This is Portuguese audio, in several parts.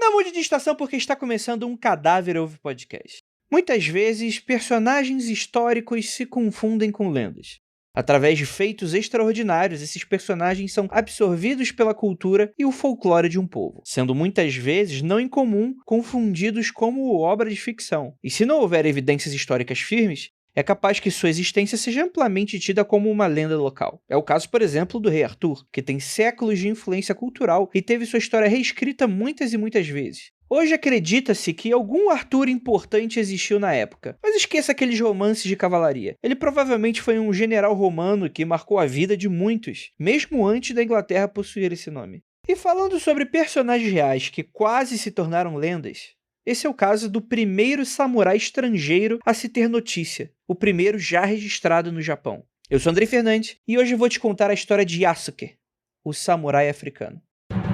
Não mude de estação porque está começando um Cadáver Ouve Podcast. Muitas vezes, personagens históricos se confundem com lendas. Através de feitos extraordinários, esses personagens são absorvidos pela cultura e o folclore de um povo, sendo muitas vezes não incomum confundidos como obra de ficção. E se não houver evidências históricas firmes, é capaz que sua existência seja amplamente tida como uma lenda local. É o caso, por exemplo, do rei Arthur, que tem séculos de influência cultural e teve sua história reescrita muitas e muitas vezes. Hoje acredita-se que algum Arthur importante existiu na época, mas esqueça aqueles romances de cavalaria. Ele provavelmente foi um general romano que marcou a vida de muitos, mesmo antes da Inglaterra possuir esse nome. E falando sobre personagens reais que quase se tornaram lendas, esse é o caso do primeiro samurai estrangeiro a se ter notícia, o primeiro já registrado no Japão. Eu sou Andrei Fernandes e hoje eu vou te contar a história de Yasuke, o samurai africano. –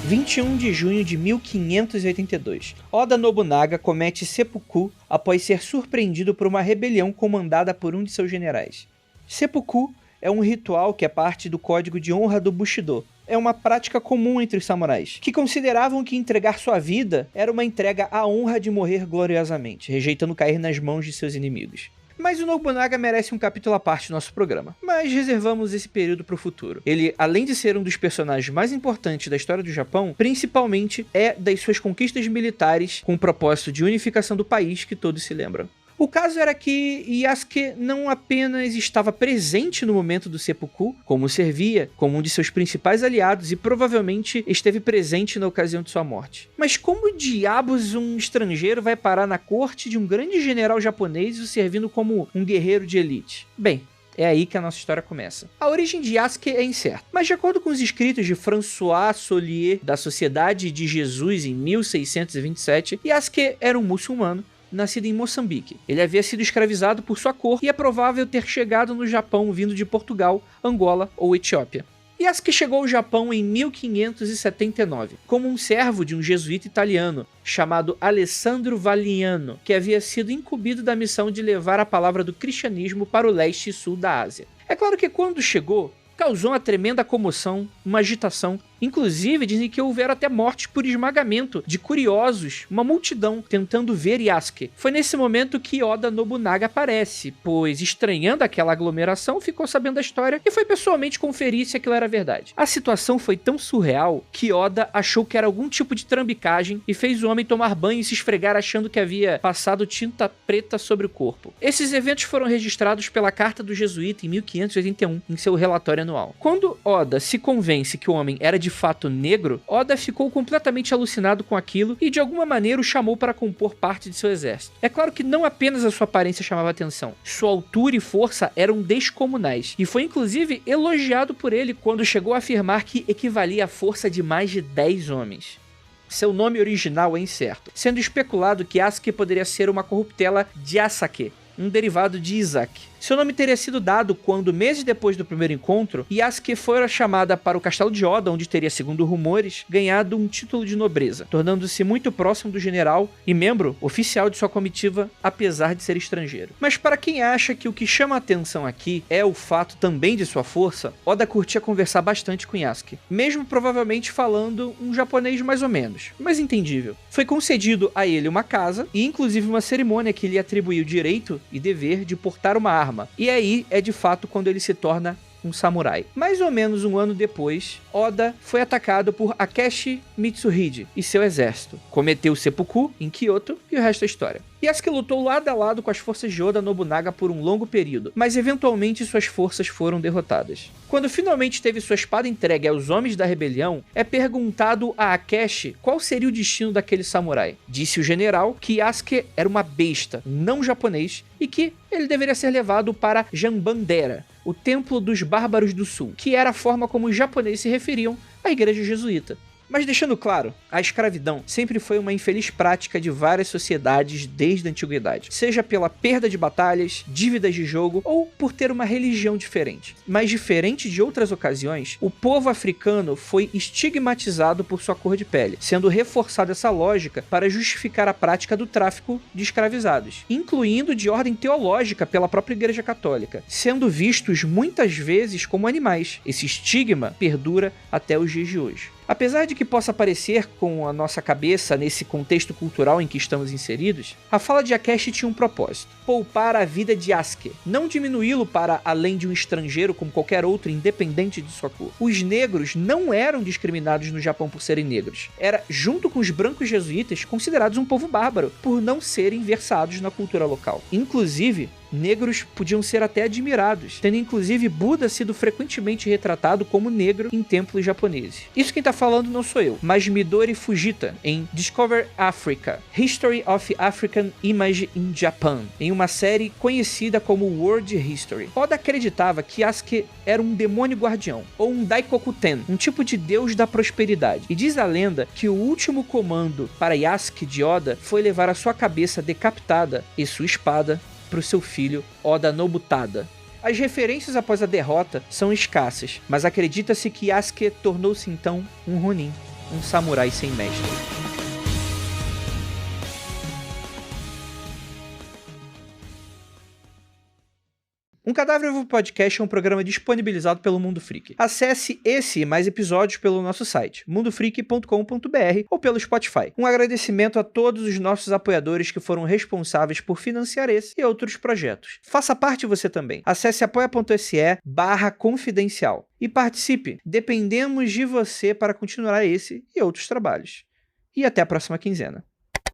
21 de junho de 1582, Oda Nobunaga comete seppuku após ser surpreendido por uma rebelião comandada por um de seus generais. Seppuku é um ritual que é parte do código de honra do Bushido. É uma prática comum entre os samurais, que consideravam que entregar sua vida era uma entrega à honra de morrer gloriosamente, rejeitando cair nas mãos de seus inimigos. Mas o Nobunaga merece um capítulo à parte no nosso programa, mas reservamos esse período para o futuro. Ele, além de ser um dos personagens mais importantes da história do Japão, principalmente é das suas conquistas militares com o propósito de unificação do país que todos se lembram. O caso era que Yasuke não apenas estava presente no momento do seppuku, como servia como um de seus principais aliados e provavelmente esteve presente na ocasião de sua morte. Mas como diabos um estrangeiro vai parar na corte de um grande general japonês o servindo como um guerreiro de elite? Bem, é aí que a nossa história começa. A origem de Yasuke é incerta, mas de acordo com os escritos de François Solier da Sociedade de Jesus em 1627, Yasuke era um muçulmano nascido em Moçambique. Ele havia sido escravizado por sua cor e é provável ter chegado no Japão vindo de Portugal, Angola ou Etiópia. Yasuke chegou ao Japão em 1579, como um servo de um jesuíta italiano, chamado Alessandro Valiano, que havia sido incumbido da missão de levar a palavra do cristianismo para o leste e sul da Ásia. É claro que quando chegou, causou uma tremenda comoção, uma agitação. Inclusive, dizem que houveram até mortes por esmagamento de curiosos, uma multidão tentando ver Yasuke. Foi nesse momento que Oda Nobunaga aparece, pois, estranhando aquela aglomeração, ficou sabendo da história e foi pessoalmente conferir se aquilo era verdade. A situação foi tão surreal que Oda achou que era algum tipo de trambicagem e fez o homem tomar banho e se esfregar achando que havia passado tinta preta sobre o corpo. Esses eventos foram registrados pela Carta do Jesuíta em 1581, em seu relatório anual. Quando Oda se convence que o homem era de fato negro, Oda ficou completamente alucinado com aquilo e de alguma maneira o chamou para compor parte de seu exército. É claro que não apenas a sua aparência chamava atenção, sua altura e força eram descomunais, e foi inclusive elogiado por ele quando chegou a afirmar que equivalia à força de mais de 10 homens. Seu nome original é incerto, sendo especulado que Yasuke poderia ser uma corruptela de Yasake, um derivado de Isaac. Seu nome teria sido dado quando, meses depois do primeiro encontro, Yasuke fora chamada para o castelo de Oda, onde teria, segundo rumores, ganhado um título de nobreza, tornando-se muito próximo do general e membro oficial de sua comitiva, apesar de ser estrangeiro. Mas para quem acha que o que chama a atenção aqui é o fato também de sua força, Oda curtia conversar bastante com Yasuke, mesmo provavelmente falando um japonês mais ou menos, mas entendível. Foi concedido a ele uma casa e inclusive uma cerimônia que lhe atribuiu o direito e dever de portar uma arma. E aí é de fato quando ele se torna um samurai. Mais ou menos um ano depois, Oda foi atacado por Akechi Mitsuhide e seu exército. Cometeu seppuku em Kyoto e o resto é história. Yasuke lutou lado a lado com as forças de Oda Nobunaga por um longo período, mas eventualmente suas forças foram derrotadas. Quando finalmente teve sua espada entregue aos homens da rebelião, é perguntado a Akechi qual seria o destino daquele samurai. Disse o general que Yasuke era uma besta, não japonês, e que ele deveria ser levado para Jambandera, o Templo dos Bárbaros do Sul, que era a forma como os japoneses se referiam à igreja jesuíta. Mas deixando claro, a escravidão sempre foi uma infeliz prática de várias sociedades desde a antiguidade, seja pela perda de batalhas, dívidas de jogo ou por ter uma religião diferente. Mas diferente de outras ocasiões, o povo africano foi estigmatizado por sua cor de pele, sendo reforçada essa lógica para justificar a prática do tráfico de escravizados, incluindo de ordem teológica pela própria Igreja Católica, sendo vistos muitas vezes como animais. Esse estigma perdura até os dias de hoje. Apesar de que possa parecer com a nossa cabeça nesse contexto cultural em que estamos inseridos, a fala de Akechi tinha um propósito: poupar a vida de Yasuke, não diminuí-lo para além de um estrangeiro como qualquer outro, independente de sua cor. Os negros não eram discriminados no Japão por serem negros. Era, junto com os brancos jesuítas, considerados um povo bárbaro, por não serem versados na cultura local. Inclusive, negros podiam ser até admirados, tendo inclusive Buda sido frequentemente retratado como negro em templos japoneses. Isso quem tá falando não sou eu, mas Midori Fujita, em Discover Africa, History of African Image in Japan, em uma série conhecida como World History. Oda acreditava que Yasuke era um demônio guardião, ou um Daikokuten, um tipo de deus da prosperidade, e diz a lenda que o último comando para Yasuke de Oda foi levar a sua cabeça decapitada e sua espada para o seu filho Oda Nobutada. As referências após a derrota são escassas, mas acredita-se que Yasuke tornou-se então um Ronin, um samurai sem mestre. Um Cadáver Vivo Podcast é um programa disponibilizado pelo Mundo Freak. Acesse esse e mais episódios pelo nosso site, mundofreak.com.br, ou pelo Spotify. Um agradecimento a todos os nossos apoiadores que foram responsáveis por financiar esse e outros projetos. Faça parte você também. Acesse apoia.se/confidencial e participe. Dependemos de você para continuar esse e outros trabalhos. E até a próxima quinzena.